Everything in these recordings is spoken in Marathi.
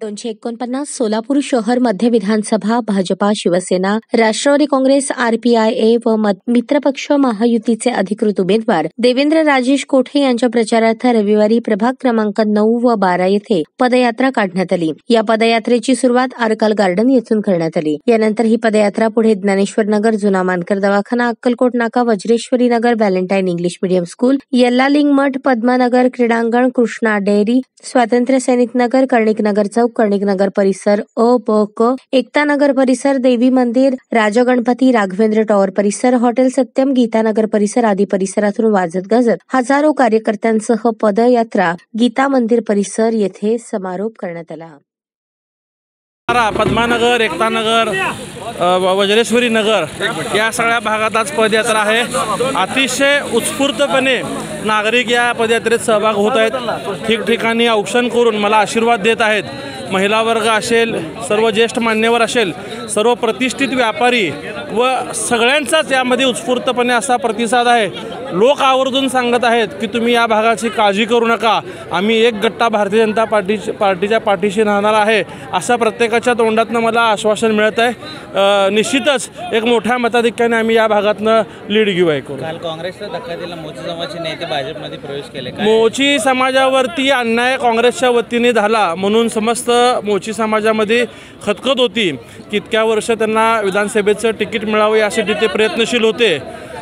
249 सोलापूर शहर मध्य विधानसभा भाजपा शिवसेना राष्ट्रवादी काँग्रेस RPIA व मित्रपक्ष महायुतीचे अधिकृत उमेदवार देवेंद्र राजेश कोठे यांच्या प्रचारार्थ रविवारी प्रभाग क्रमांक 9 व 12 येथे पदयात्रा काढण्यात आली। या पदयात्रेची सुरुवात आरकाल गार्डन येथून करण्यात आली। यानंतर ही पदयात्रा पुढे ज्ञानेश्वर नगर, जुना मानकर दवाखाना, अक्कलकोट नाका, वज्रेश्वरी नगर, व्हॅलेंटाईन इंग्लिश मीडियम स्कूल, यल्लालिंग मठ, पद्मानगर क्रीडांगण, कृष्णा डेअरी, स्वातंत्र्य सैनिक नगर, कर्णिक नगर चौक, कर्णिक नगर परिसर क, एकता नगर परिसर, देवी मंदिर, राजा गणपती, राघवेंद्र टॉवर परिसर, हॉटेल सत्यम, गीतानगर परिसर आदी परिसरातून वाजत गाजत हजारो कार्यकर्त्यांसह पदयात्रा गीता मंदिर परिसर येथे समारोप करण्यात आला। पद्मानगर, एकता नगर, वज्रेश्वरी नगर या सगळ्या भागात आज पदयात्रा आहे। अतिशय उत्स्फूर्तपणे नागरिक या पदयात्रेत सहभाग होत आहेत। ठिकठिकाणी औक्षण करून मला आशीर्वाद देत आहेत। महिला वर्ग असेल, सर्व ज्येष्ठ मान्यवर असेल, सर्व प्रतिष्ठित व्यापारी व सगळ्यांचाच यामध्ये उत्स्फूर्तपणे असा प्रतिसाद आहे। लोक आवर्जून सांगत आहेत की तुम्ही या भागाची काळजी करू नका, आम्ही एक गट्टा भारतीय जनता पार्टीच्या पाठीशी राहणार आहे, अशा प्रत्येकाच्या तोंडातनं मला आश्वासन मिळत आहे। निश्चितच एक मोठ्या मताधिक्याने आम्ही या भागातनं लीड घेऊ आहे। काल काँग्रेसचा धक्का दिला, मोची समाजाचे नेते भाजपमध्ये प्रवेश केले। मोची समाजावरती अन्याय काँग्रेसच्या वतीने झाला म्हणून समस्त मोची समाजामध्ये खतखत होती की इतक्या वर्ष त्यांना विधानसभेचं तिकीट मिळावं यासाठी ते प्रयत्नशील होते।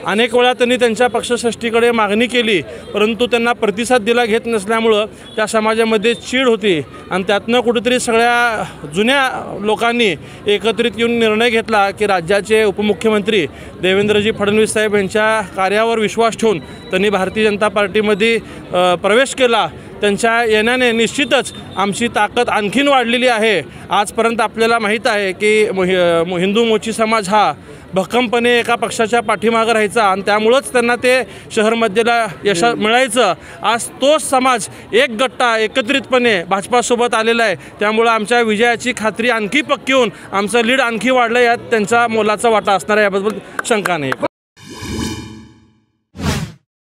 अनेक वेळा त्यांनी त्यांच्या पक्षश्रेष्ठीकडे मागणी केली, परंतु त्यांना प्रतिसाद दिला घेत नसल्यामुळं त्या समाजामध्ये चीड होती आणि त्यातनं कुठेतरी सगळ्या जुन्या लोकांनी एकत्रित येऊन निर्णय घेतला की राज्याचे उपमुख्यमंत्री देवेंद्रजी फडणवीस साहेब यांच्या कार्यावर विश्वास ठेवून त्यांनी भारतीय जनता पार्टीमध्ये प्रवेश केला। त्यांच्या येण्याने निश्चितच आमची ताकद आणखीन वाढलेली आहे। आजपर्यंत आपल्याला माहीत आहे की हिंदू मोची समाज हा भक्कमपणे एका पक्षाच्या पाठीमागे राहायचा आणि त्यामुळंच त्यांना ते शहरमध्येला यश मिळायचं। आज तोच समाज एक गट्टा एकत्रितपणे भाजपासोबत आलेला आहे। त्यामुळं आमच्या विजयाची खात्री आणखी पक्की होऊन आमचं लीड आणखी वाढलं, यात त्यांचा मोलाचा वाटा असणार आहे, याबद्दल शंका नाही।